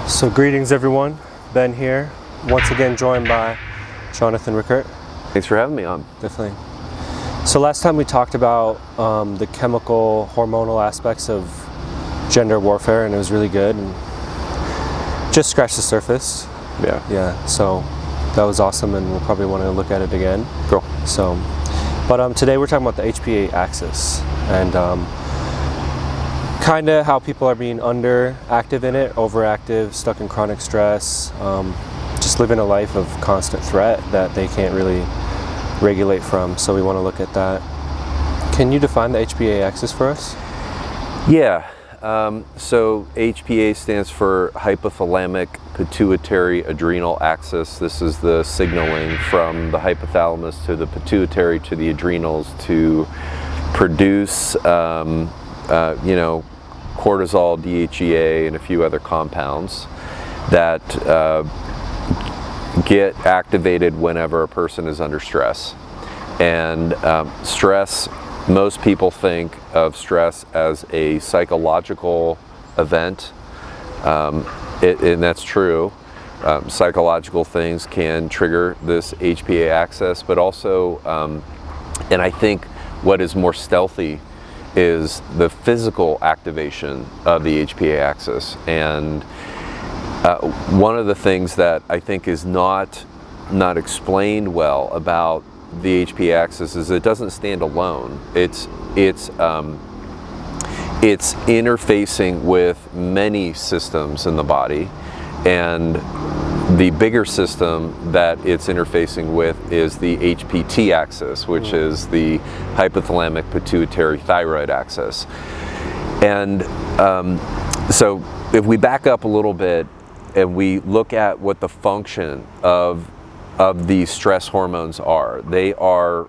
So greetings everyone, Ben here, once again joined by Jonathan Rickert. Thanks for having me on. Definitely. So last time we talked about the chemical, hormonal aspects of gender warfare, and it was really good and just scratched the surface. Yeah, so that was awesome, and we'll probably want to look at it again. Cool. So, but today we're talking about the HPA axis and kind of how people are being underactive in it, overactive, stuck in chronic stress, just living a life of constant threat that they can't really regulate from. So we want to look at that. Can you define the HPA axis for us? Yeah. So HPA stands for hypothalamic pituitary adrenal axis. This is the signaling from the hypothalamus to the pituitary to the adrenals to produce cortisol, DHEA, and a few other compounds that get activated whenever a person is under stress. And stress, most people think of stress as a psychological event, and that's true. Psychological things can trigger this HPA axis, but also, and I think what is more stealthy is the physical activation of the HPA axis. And one of the things that I think is not explained well about the HPA axis is it doesn't stand alone. It's interfacing with many systems in the body, and the bigger system that it's interfacing with is the HPT axis, which is the hypothalamic pituitary thyroid axis. And so if we back up a little bit and we look at what the function of these stress hormones are, they are,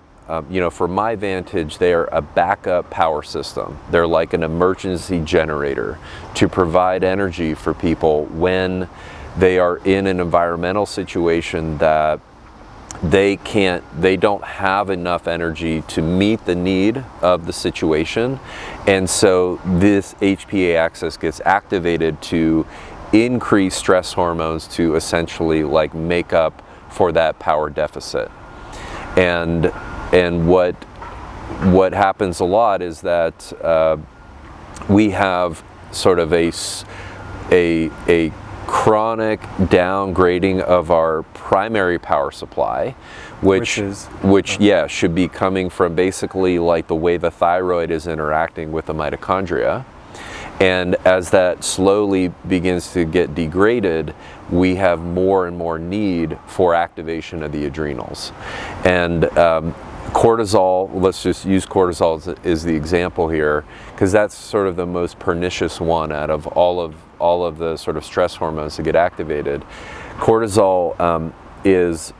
from my vantage, they are a backup power system. They're like an emergency generator to provide energy for people when they are in an environmental situation that they don't have enough energy to meet the need of the situation. And so this HPA axis gets activated to increase stress hormones to essentially like make up for that power deficit. And what happens a lot is that we have sort of a chronic downgrading of our primary power supply, which should be coming from basically like the way the thyroid is interacting with the mitochondria. And as that slowly begins to get degraded, we have more and more need for activation of the adrenals. And cortisol, let's just use cortisol as the example here, because that's sort of the most pernicious one out of all of the sort of stress hormones that get activated. Cortisol is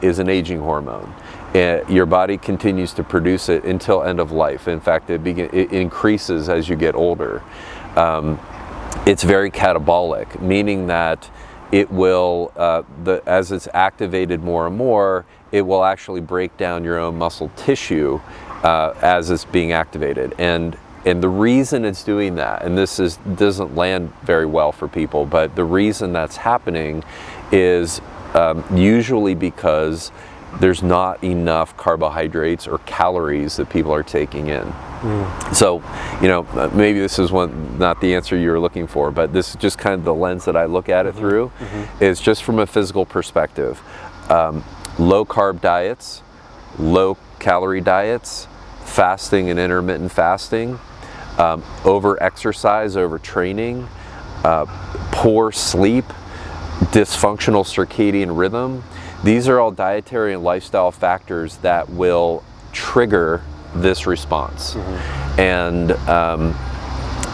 an aging hormone. Your body continues to produce it until end of life. In fact, it increases as you get older. It's very catabolic, meaning that it will, as it's activated more and more, it will actually break down your own muscle tissue as it's being activated. And the reason it's doing that, and this doesn't land very well for people, but the reason that's happening is usually because there's not enough carbohydrates or calories that people are taking in. So, maybe this is not the answer you were looking for, but this is just kind of the lens that I look at it through, is just from a physical perspective. Low carb diets, low calorie diets, fasting and intermittent fasting, over exercise, over training, poor sleep, dysfunctional circadian rhythm. These are all dietary and lifestyle factors that will trigger this response. And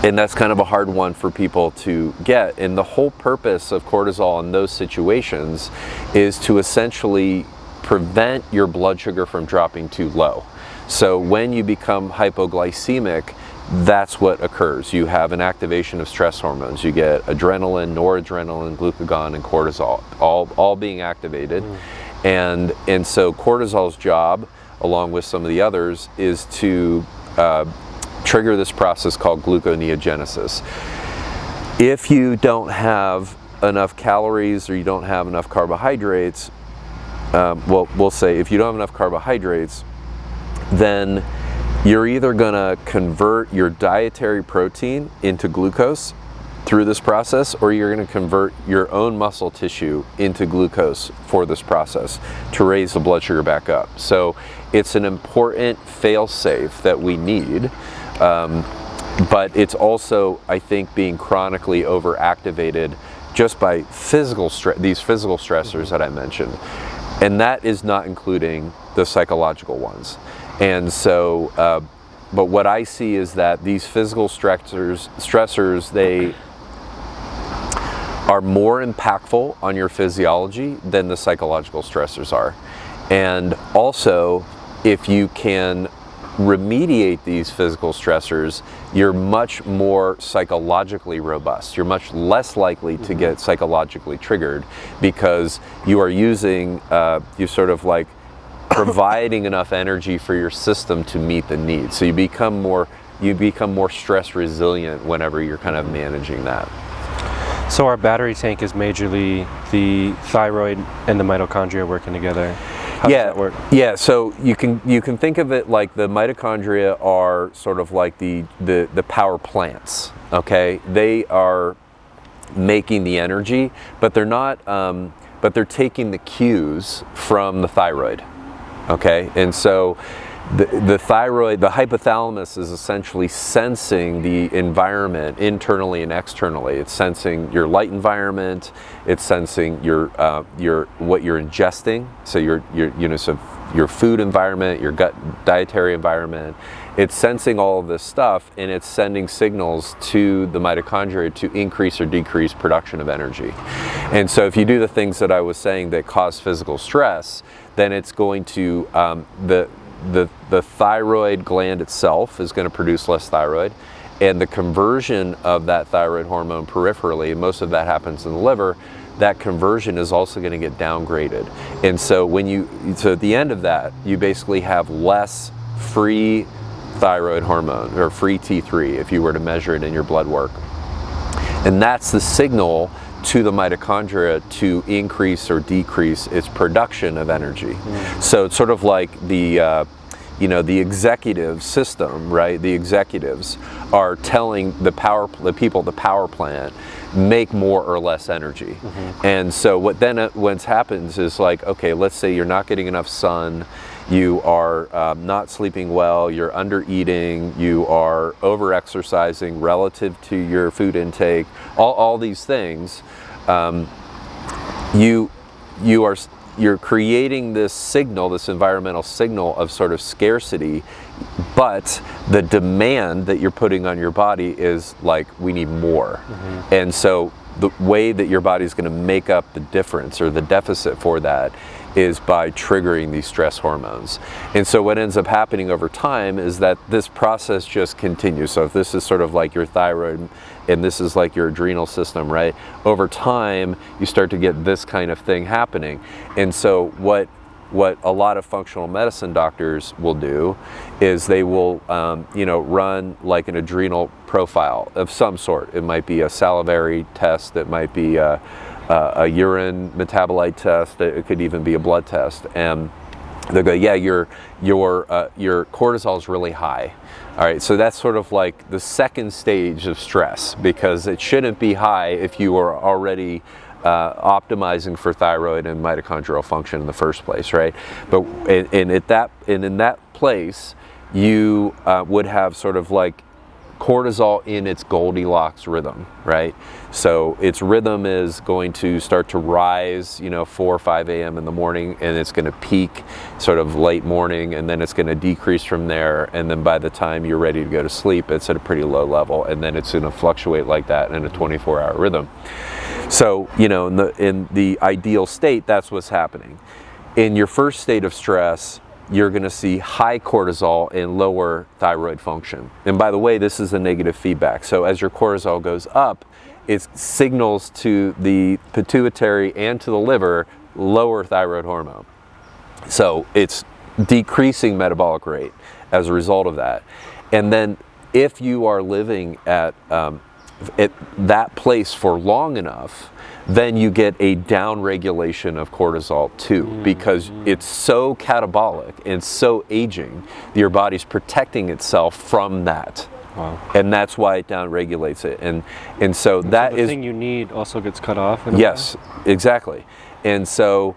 that's kind of a hard one for people to get. And the whole purpose of cortisol in those situations is to essentially prevent your blood sugar from dropping too low. So when you become hypoglycemic, that's what occurs. You have an activation of stress hormones. You get adrenaline, noradrenaline, glucagon, and cortisol, all being activated. And so cortisol's job, along with some of the others, is to trigger this process called gluconeogenesis. If you don't have enough calories or you don't have enough carbohydrates, well, we'll say if you don't have enough carbohydrates, then you're either going to convert your dietary protein into glucose through this process, or you're going to convert your own muscle tissue into glucose for this process to raise the blood sugar back up. So it's an important fail-safe that we need, but it's also, I think, being chronically overactivated just by these physical stressors that I mentioned. And that is not including the psychological ones. And so, but what I see is that these physical stressors, they are more impactful on your physiology than the psychological stressors are. And also, if you can remediate these physical stressors, you're much more psychologically robust. You're much less likely to get psychologically triggered because you are using, you sort of like providing enough energy for your system to meet the needs. So you become more stress resilient whenever you're kind of managing that. So our battery tank is majorly the thyroid and the mitochondria working together. How does that work? Yeah, so you can think of it like the mitochondria are sort of like the power plants, okay? They are making the energy, but they're not, but they're taking the cues from the thyroid, okay? And so the thyroid, the hypothalamus is essentially sensing the environment internally and externally. It's sensing your light environment. It's sensing your what you're ingesting. So your food environment, your gut dietary environment. It's sensing all of this stuff, and it's sending signals to the mitochondria to increase or decrease production of energy. And so if you do the things that I was saying that cause physical stress, then it's going to the thyroid gland itself is going to produce less thyroid, and the conversion of that thyroid hormone peripherally, and most of that happens in the liver, that conversion is also going to get downgraded. And so so at the end of that, you basically have less free thyroid hormone, or free T3 if you were to measure it in your blood work. And that's the signal to the mitochondria to increase or decrease its production of energy. So it's sort of like the executive system, right? The executives are telling the power plant, make more or less energy. And so what happens is like, okay, let's say you're not getting enough sun, you are not sleeping well, you're under eating, you are over exercising relative to your food intake, all these things. You're creating this signal, this environmental signal of sort of scarcity, but the demand that you're putting on your body is like, we need more. And so the way that your body is going to make up the difference or the deficit for that is by triggering these stress hormones. And so what ends up happening over time is that this process just continues. So if this is sort of like your thyroid and this is like your adrenal system, right? Over time, you start to get this kind of thing happening. And so what a lot of functional medicine doctors will do is they will run like an adrenal profile of some sort. It might be a salivary test, it might be a urine metabolite test, it could even be a blood test, and they'll go, yeah, your cortisol is really high. All right, so that's sort of like the second stage of stress, because it shouldn't be high if you are already optimizing for thyroid and mitochondrial function in the first place, right? But in that place, you would have sort of like cortisol in its Goldilocks rhythm, right? So its rhythm is going to start to rise, 4 or 5 a.m. in the morning, and it's going to peak sort of late morning, and then it's going to decrease from there, and then by the time you're ready to go to sleep, it's at a pretty low level, and then it's going to fluctuate like that in a 24-hour rhythm. So, in the ideal state, that's what's happening. In your first state of stress, you're going to see high cortisol and lower thyroid function. And by the way, this is a negative feedback. So as your cortisol goes up, it signals to the pituitary and to the liver lower thyroid hormone. So it's decreasing metabolic rate as a result of that. And then if you are living at at that place for long enough, then you get a down regulation of cortisol too, because it's so catabolic and so aging, your body's protecting itself from that. Wow. And that's why it down regulates it. And so that the is thing you need also gets cut off in a yes, exactly. And so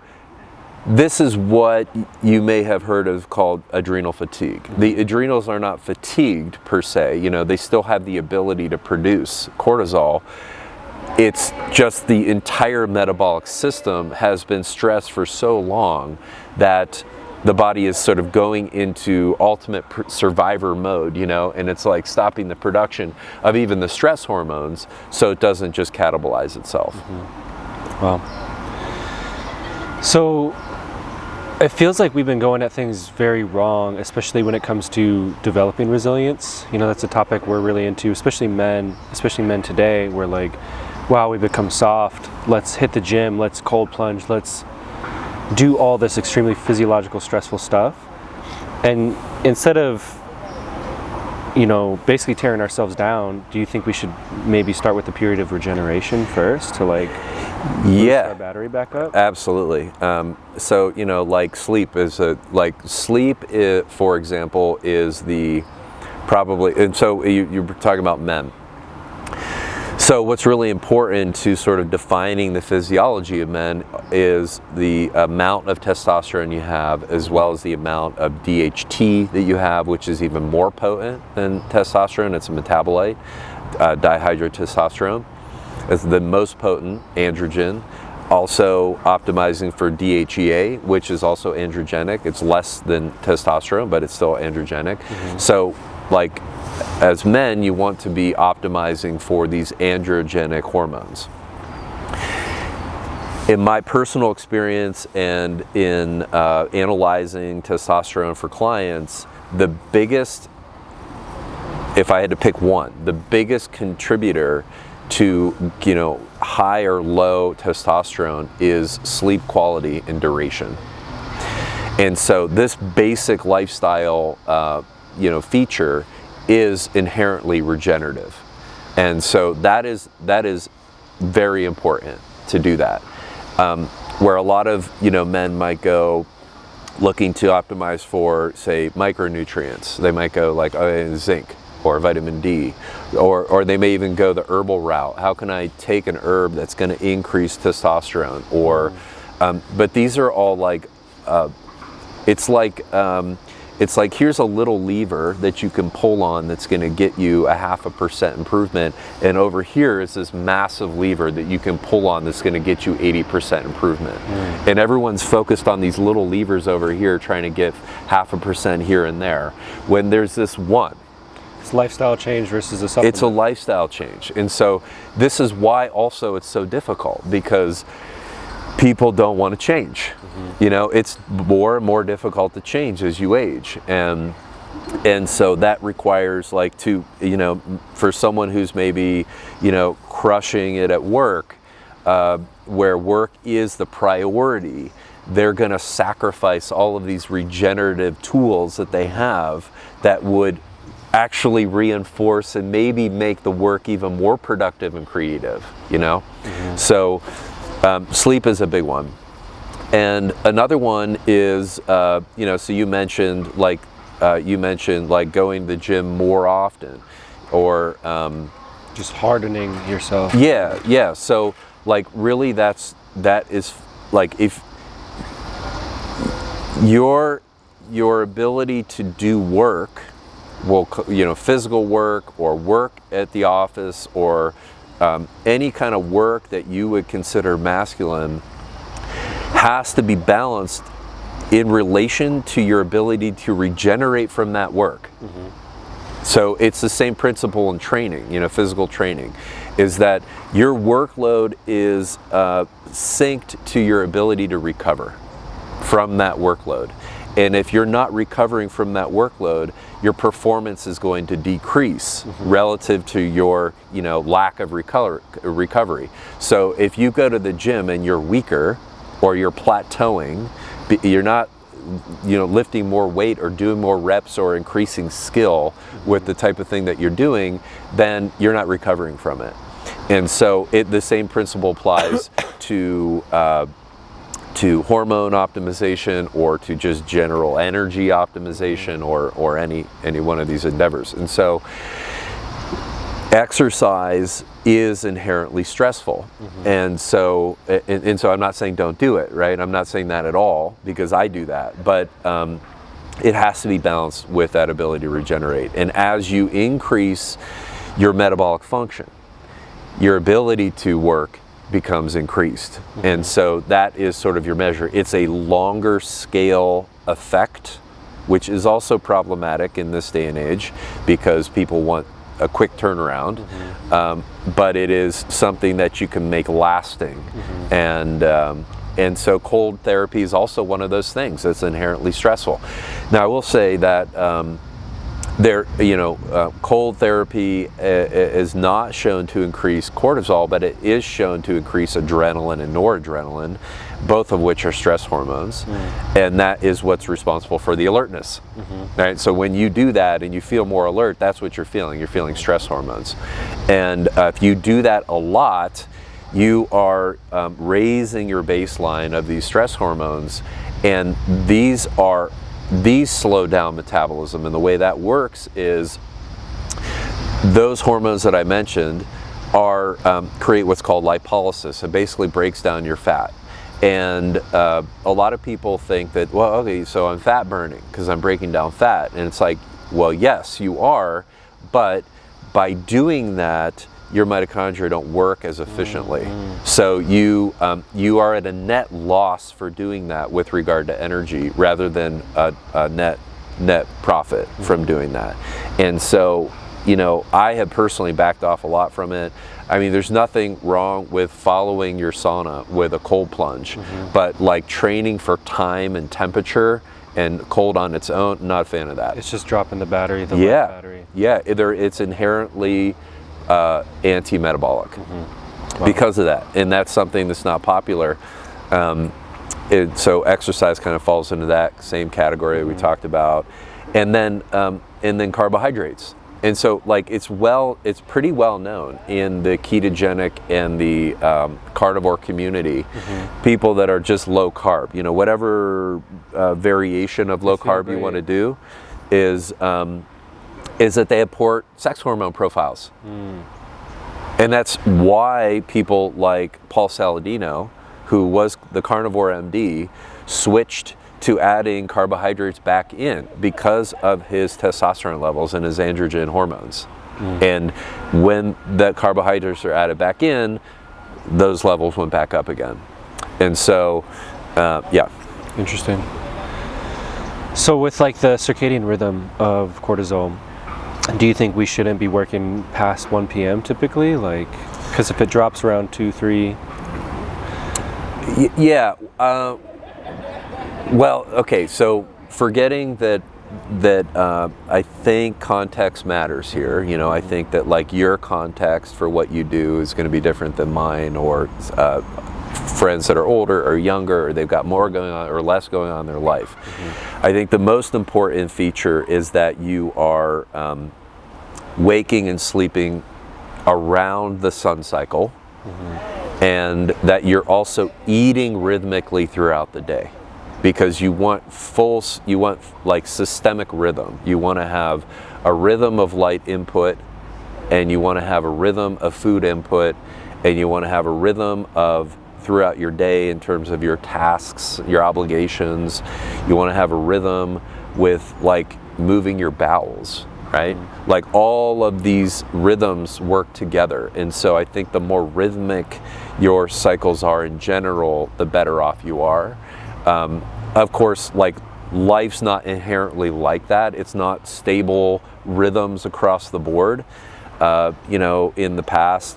this is what you may have heard of called adrenal fatigue. The adrenals are not fatigued per se, you know, they still have the ability to produce cortisol. It's just the entire metabolic system has been stressed for so long that the body is sort of going into ultimate survivor mode, you know, and it's like stopping the production of even the stress hormones so it doesn't just catabolize itself. Wow. So it feels like we've been going at things very wrong, especially when it comes to developing resilience. You know, that's a topic we're really into, especially men today. We're like, wow, we've become soft. Let's hit the gym. Let's cold plunge. Let's do all this extremely physiological, stressful stuff. And instead of, you know, basically tearing ourselves down, do you think we should maybe start with the period of regeneration first to like boost our battery back up? Absolutely. So, you know, like sleep, for example, is the probably, and so you're talking about men. So what's really important to sort of defining the physiology of men is the amount of testosterone you have, as well as the amount of DHT that you have, which is even more potent than testosterone. It's a metabolite, dihydrotestosterone. It's the most potent androgen. Also optimizing for DHEA, which is also androgenic. It's less than testosterone, but it's still androgenic. So like, as men, you want to be optimizing for these androgenic hormones. In my personal experience and in analyzing testosterone for clients, the biggest, if I had to pick one, the biggest contributor to, you know, high or low testosterone is sleep quality and duration. And so this basic lifestyle, you know, feature is inherently regenerative, and so that is very important to do that. Where a lot of, you know, men might go looking to optimize for, say, micronutrients, they might go like zinc or vitamin D, or they may even go the herbal route. How can I take an herb that's going to increase testosterone? Or, but these are all like, it's like here's a little lever that you can pull on that's going to get you a 0.5% improvement, and over here is this massive lever that you can pull on that's going to get you 80% improvement. And everyone's focused on these little levers over here trying to get 0.5% here and there, when there's this one. It's lifestyle change versus a supplement. It's a lifestyle change. And so this is why also it's so difficult, because people don't want to change. You know, it's more and more difficult to change as you age, and so that requires, like, to, you know, for someone who's maybe, you know, crushing it at work, where work is the priority, they're going to sacrifice all of these regenerative tools that they have that would actually reinforce and maybe make the work even more productive and creative, you know? So sleep is a big one. And another one is, you know, so you mentioned like going to the gym more often, or just hardening yourself. Yeah. So like really that is like, if your ability to do work, you know, physical work or work at the office, or any kind of work that you would consider masculine, has to be balanced in relation to your ability to regenerate from that work. So it's the same principle in training, you know, physical training, is that your workload is synced to your ability to recover from that workload. And if you're not recovering from that workload, your performance is going to decrease relative to your, you know, lack of recovery. So if you go to the gym and you're weaker, or you're plateauing, you're not lifting more weight or doing more reps or increasing skill with the type of thing that you're doing, then you're not recovering from it. And so the same principle applies to hormone optimization or to just general energy optimization or any one of these endeavors. And so exercise is inherently stressful. And so I'm not saying don't do it, right? I'm not saying that at all, because I do that, but it has to be balanced with that ability to regenerate. And as you increase your metabolic function, your ability to work becomes increased. And so that is sort of your measure. It's a longer scale effect, which is also problematic in this day and age because people want a quick turnaround, but it is something that you can make lasting. And so cold therapy is also one of those things that's inherently stressful. Now I will say that cold therapy is not shown to increase cortisol, but it is shown to increase adrenaline and noradrenaline, both of which are stress hormones, and that is what's responsible for the alertness. Right? So when you do that and you feel more alert, that's what you're feeling. You're feeling stress hormones, and if you do that a lot, you are raising your baseline of these stress hormones, and these slow down metabolism. And the way that works is those hormones that I mentioned create what's called lipolysis. It basically breaks down your fat. And a lot of people think that, well, okay, so I'm fat burning because I'm breaking down fat. And it's like, well, yes, you are, but by doing that, your mitochondria don't work as efficiently. So you are at a net loss for doing that with regard to energy rather than a net profit from doing that. And so, I have personally backed off a lot from it. I mean, there's nothing wrong with following your sauna with a cold plunge, but like training for time and temperature and cold on its own, not a fan of that. It's just dropping the battery, the light battery. Yeah, it's inherently anti-metabolic because of that, and that's something that's not popular. So exercise kind of falls into that same category that we talked about, and then carbohydrates. And so, like, it's pretty well known in the ketogenic and the carnivore community, people that are just low carb, whatever variation of low carb you want to do, is that they have poor sex hormone profiles. And that's why people like Paul Saladino, who was the carnivore MD, switched to adding carbohydrates back in because of his testosterone levels and his androgen hormones. And when the carbohydrates are added back in, those levels went back up again. And so, Interesting. So with like the circadian rhythm of cortisol, do you think we shouldn't be working past 1 p.m. typically? Like, because if it drops around 2, 3? Well, okay, so forgetting that I think context matters here. I think that like your context for what you do is going to be different than mine, or friends that are older or younger, or they've got more going on or less going on in their life. I think the most important feature is that you are waking and sleeping around the sun cycle, and that you're also eating rhythmically throughout the day, because you want like systemic rhythm. You want to have a rhythm of light input, and you want to have a rhythm of food input, and you want to have a rhythm of throughout your day in terms of your tasks, your obligations. You want to have a rhythm with like moving your bowels, right? Like all of these rhythms work together. And so I think the more rhythmic your cycles are in general, the better off you are. Of course, like life's not inherently like that. It's not stable rhythms across the board. In the past,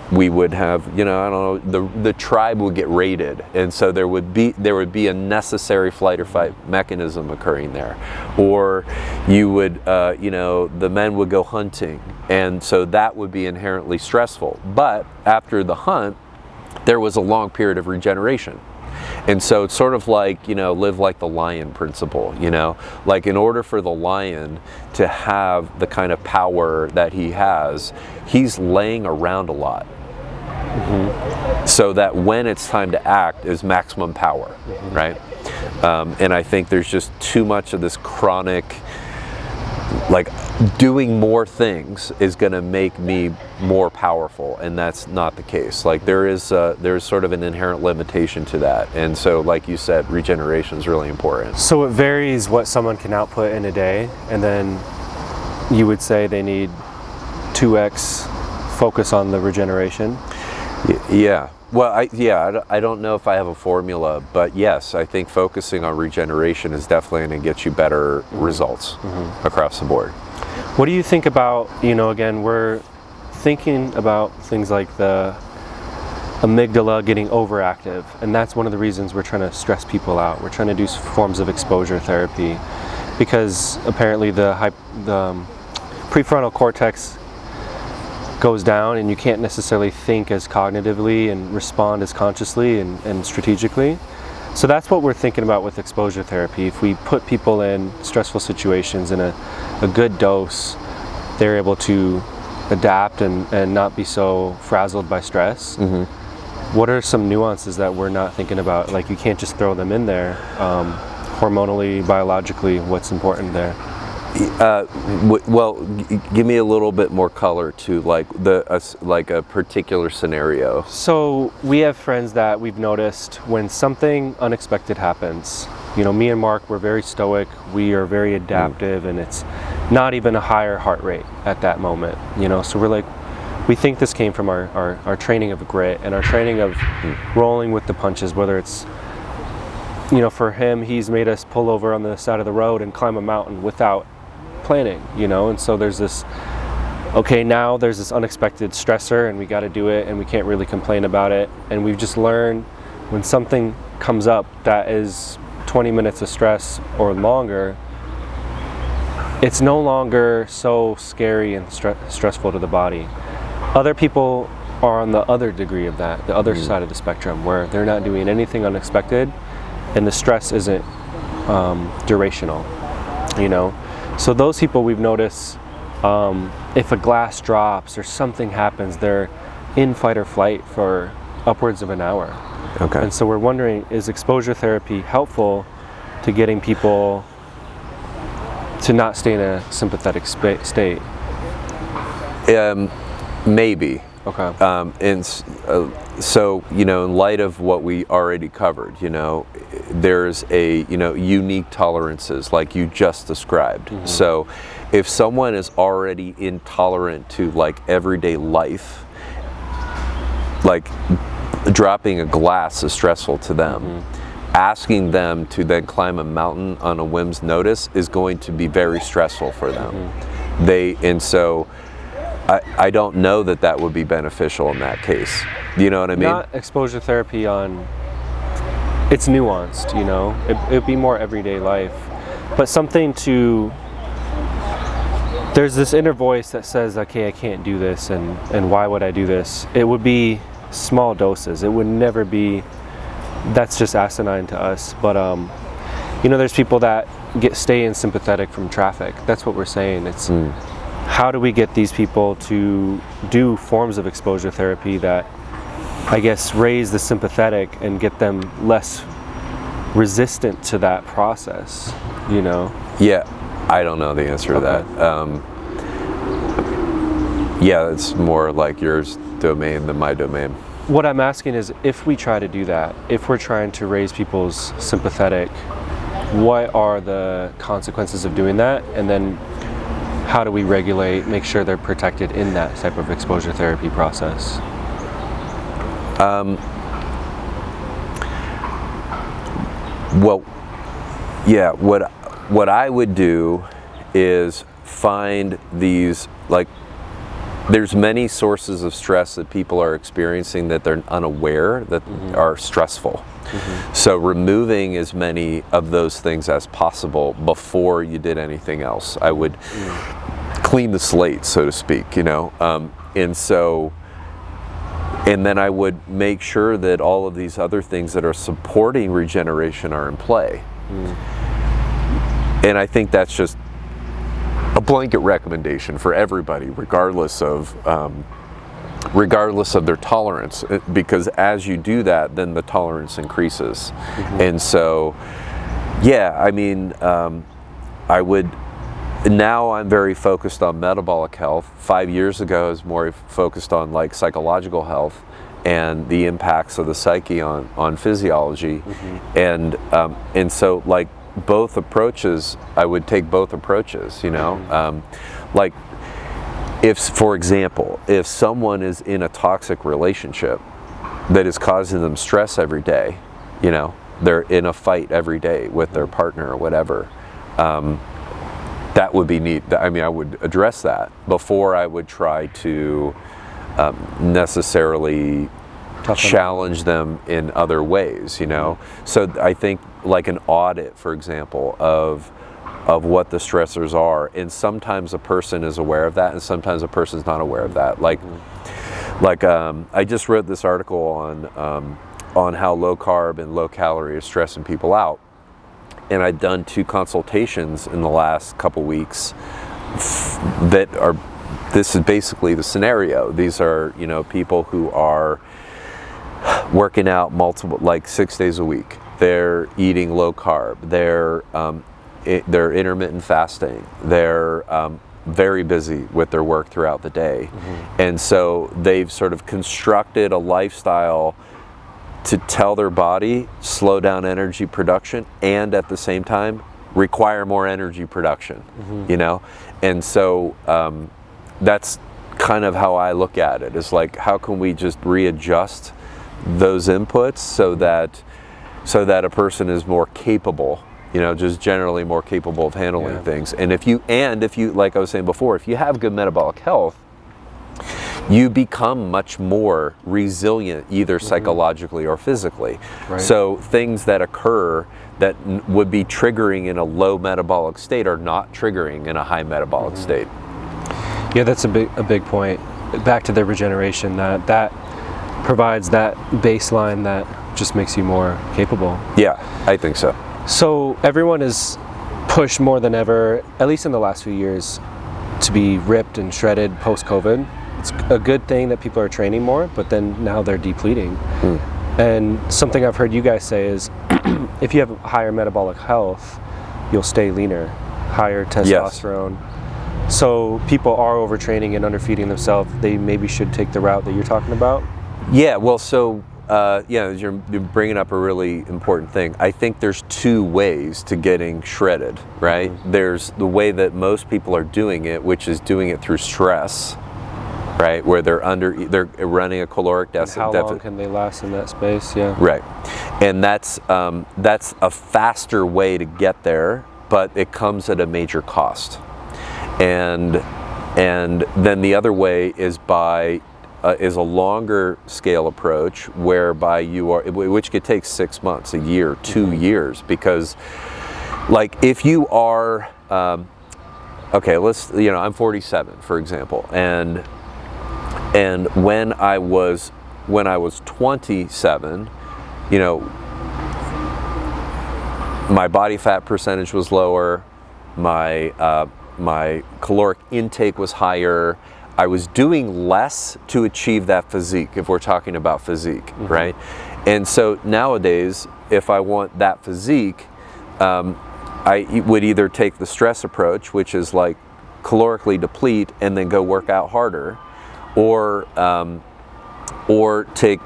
we would have, the tribe would get raided, and so there would be a necessary flight or fight mechanism occurring there, or you would, the men would go hunting, and so that would be inherently stressful. But after the hunt, there was a long period of regeneration, And so it's sort of like, live like the lion principle, like in order for the lion to have the kind of power that he has, he's laying around a lot. So that when it's time to act is maximum power, right? And I think there's just too much of this chronic, like doing more things is going to make me more powerful, and that's not the case. Like there's sort of an inherent limitation to that, and so like you said, regeneration is really important. So it varies what someone can output in a day, and then you would say they need 2x focus on the regeneration. Yeah. Well, I don't know if I have a formula, but yes, I think focusing on regeneration is definitely going to get you better results across the board. What do you think about, again, we're thinking about things like the amygdala getting overactive, and that's one of the reasons we're trying to stress people out. We're trying to do forms of exposure therapy because apparently the prefrontal cortex goes down and you can't necessarily think as cognitively and respond as consciously and strategically. So that's what we're thinking about with exposure therapy. If we put people in stressful situations in a good dose, they're able to adapt and not be so frazzled by stress. What are some nuances that we're not thinking about? Like you can't just throw them in there. Hormonally, biologically, what's important there? Well, give me a little bit more color to like a particular scenario. So we have friends that we've noticed when something unexpected happens. Me and Mark, we're very stoic. We are very adaptive, and it's not even a higher heart rate at that moment. So we're like, we think this came from our training of grit and our training of rolling with the punches. Whether it's for him, he's made us pull over on the side of the road and climb a mountain without planning, and so there's this unexpected stressor and we got to do it and we can't really complain about it, and we've just learned when something comes up that is 20 minutes of stress or longer, it's no longer so scary and stressful to the body. Other people are on the other degree of that, the other side of the spectrum, where they're not doing anything unexpected and the stress isn't durational, So those people we've noticed, if a glass drops or something happens, they're in fight or flight for upwards of an hour. Okay. And so we're wondering, is exposure therapy helpful to getting people to not stay in a sympathetic state? Maybe. Okay. So, in light of what we already covered, there's unique tolerances like you just described. So if someone is already intolerant to like everyday life, like dropping a glass is stressful to them, asking them to then climb a mountain on a whim's notice is going to be very stressful for them. I don't know that would be beneficial in that case. You know what I mean? Not exposure therapy it's nuanced, it'd be more everyday life, but something there's this inner voice that says, okay, I can't do this, and why would I do this? It would be small doses. It would never be, that's just asinine to us, but there's people that stay in sympathetic from traffic. That's what we're saying. It's how do we get these people to do forms of exposure therapy that, I guess, raise the sympathetic and get them less resistant to that process, Yeah, I don't know the answer to that. It's more like yours domain than my domain. What I'm asking is, if we try to do that, if we're trying to raise people's sympathetic, what are the consequences of doing that? And then how do we regulate, make sure they're protected in that type of exposure therapy process? What I would do is find these, like, there's many sources of stress that people are experiencing that they're unaware that are stressful. So removing as many of those things as possible before you did anything else. I would clean the slate, so to speak, And so And then I would make sure that all of these other things that are supporting regeneration are in play. And I think that's just a blanket recommendation for everybody, regardless of their tolerance, because as you do that, then the tolerance increases. And so, yeah, I mean, now I'm very focused on metabolic health. 5 years ago, I was more focused on like psychological health and the impacts of the psyche on physiology. And so like both approaches, I would take both approaches, you know. Like if, for example, if someone is in a toxic relationship that is causing them stress every day, you know, they're in a fight every day with their partner or whatever, that would be neat. I mean, I would address that before I would try to necessarily challenge them in other ways, you know. So I think like an audit, for example, of what the stressors are, and sometimes a person is aware of that and sometimes a person's not aware of that. Like I just wrote this article on how low carb and low calorie is stressing people out. And I've done 2 consultations in the last couple weeks this is basically the scenario. These are, you know, people who are working out like 6 days a week. They're eating low carb. They're intermittent fasting. They're very busy with their work throughout the day. And so they've sort of constructed a lifestyle to tell their body, slow down energy production, and at the same time, require more energy production, you know? And so that's kind of how I look at it. It's like, how can we just readjust those inputs so that a person is more capable, you know, just generally more capable of handling things. And if you, like I was saying before, if you have good metabolic health, you become much more resilient, either psychologically or physically. So things that occur that would be triggering in a low metabolic state are not triggering in a high metabolic state. Yeah, that's a big point. Back to the regeneration, that provides that baseline that just makes you more capable. Yeah, I think so. So everyone is pushed more than ever, at least in the last few years, to be ripped and shredded post-COVID. It's a good thing that people are training more, but then now they're depleting. And something I've heard you guys say is if you have higher metabolic health, you'll stay leaner, higher testosterone. So people are overtraining and underfeeding themselves. They maybe should take the route that you're talking about. Yeah, well, so you're bringing up a really important thing. I think there's 2 ways to getting shredded, right? There's the way that most people are doing it, which is doing it through stress, right? Where they're running a caloric deficit. How long can they last in that space? Yeah. Right, and that's a faster way to get there, but it comes at a major cost. And then the other way is is a longer scale approach, whereby which could take 6 months, a year, 2 years, because like if you are okay, I'm 47, for example, and when I was 27, you know, my body fat percentage was lower, my caloric intake was higher. I was doing less to achieve that physique, if we're talking about physique, right? And so nowadays, if I want that physique, I would either take the stress approach, which is like calorically deplete and then go work out harder, or take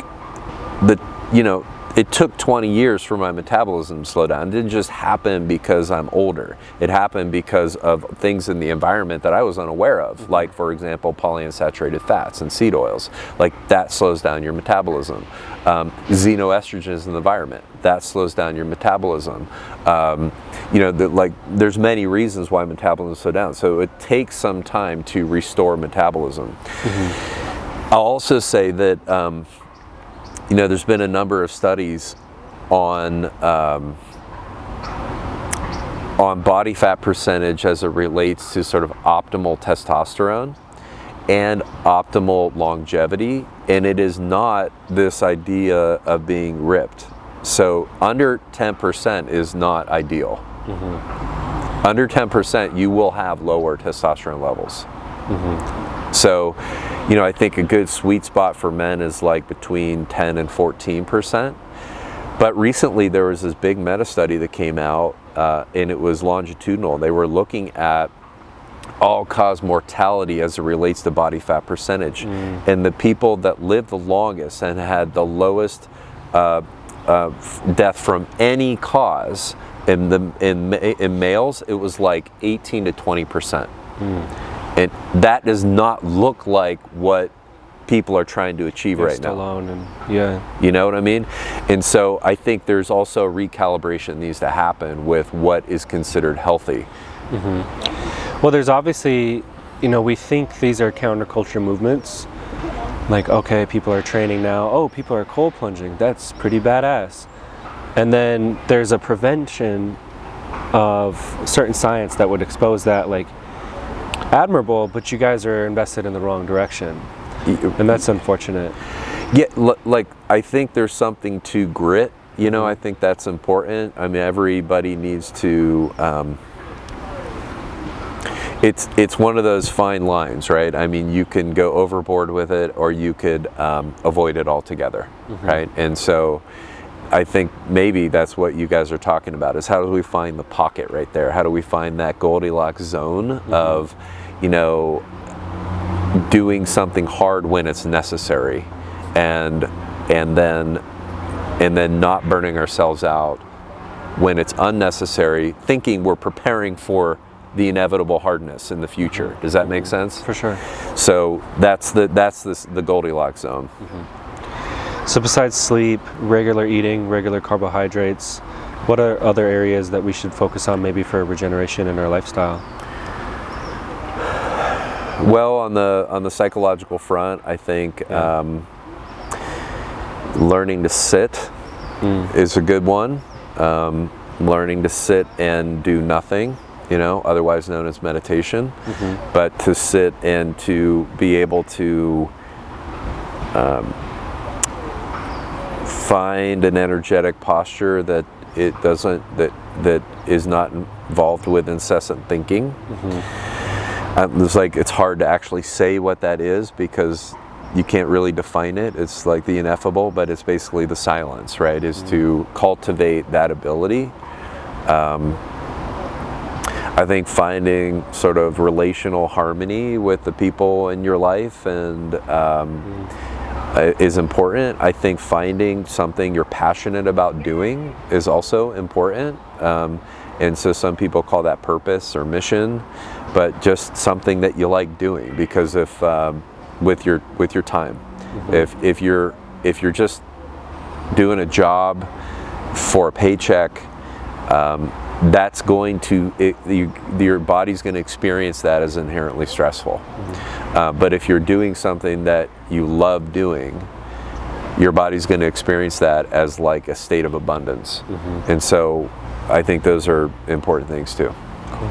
the, you know, it took 20 years for my metabolism to slow down. It didn't just happen because I'm older. It happened because of things in the environment that I was unaware of. Like, for example, polyunsaturated fats and seed oils. Like, that slows down your metabolism. Xenoestrogens in the environment, that slows down your metabolism. You know, there's many reasons why metabolism slows down. So it takes some time to restore metabolism. I'll also say that you know, there's been a number of studies on body fat percentage as it relates to sort of optimal testosterone, and optimal longevity, and it is not this idea of being ripped. So under 10% is not ideal. Under 10% you will have lower testosterone levels. So, you know, I think a good sweet spot for men is like between 10 and 14%. But recently there was this big meta study that came out, and it was longitudinal. They were looking at all-cause mortality as it relates to body fat percentage. And the people that lived the longest and had the lowest death from any cause in males, it was like 18 to 20%. And that does not look like what people are trying to achieve right now. Alone and yeah. You know what I mean? And so I think there's also a recalibration needs to happen with what is considered healthy. Well, there's obviously, you know, we think these are counterculture movements. Like, okay, people are training now. Oh, people are cold plunging. That's pretty badass. And then there's a prevention of certain science that would expose that, like, admirable, but you guys are invested in the wrong direction. And that's unfortunate. Yeah, like, I think there's something to grit. You know, I think that's important. I mean, everybody needs to... It's one of those fine lines, right? I mean, you can go overboard with it, or you could avoid it altogether, right? And so I think maybe that's what you guys are talking about, is how do we find the pocket right there? How do we find that Goldilocks zone of, you know, doing something hard when it's necessary, and then not burning ourselves out when it's unnecessary, thinking we're preparing for the inevitable hardness in the future. Does that make sense? For sure. So that's the Goldilocks zone. So besides sleep, regular eating, regular carbohydrates, what are other areas that we should focus on maybe for regeneration in our lifestyle? Well, on the psychological front, I think learning to sit is a good one. Learning to sit and do nothing, you know, otherwise known as meditation, but to sit and to be able to find an energetic posture that that is not involved with incessant thinking. It's like, it's hard to actually say what that is because you can't really define it. It's like the ineffable, but it's basically the silence, right? Is to cultivate that ability. I think finding sort of relational harmony with the people in your life and is important. I think finding something you're passionate about doing is also important. And so some people call that purpose or mission, but just something that you like doing, because if with your time, if you're just doing a job for a paycheck, that's going to, your body's going to experience that as inherently stressful. But if you're doing something that you love doing, your body's going to experience that as like a state of abundance. And so I think those are important things too. Cool.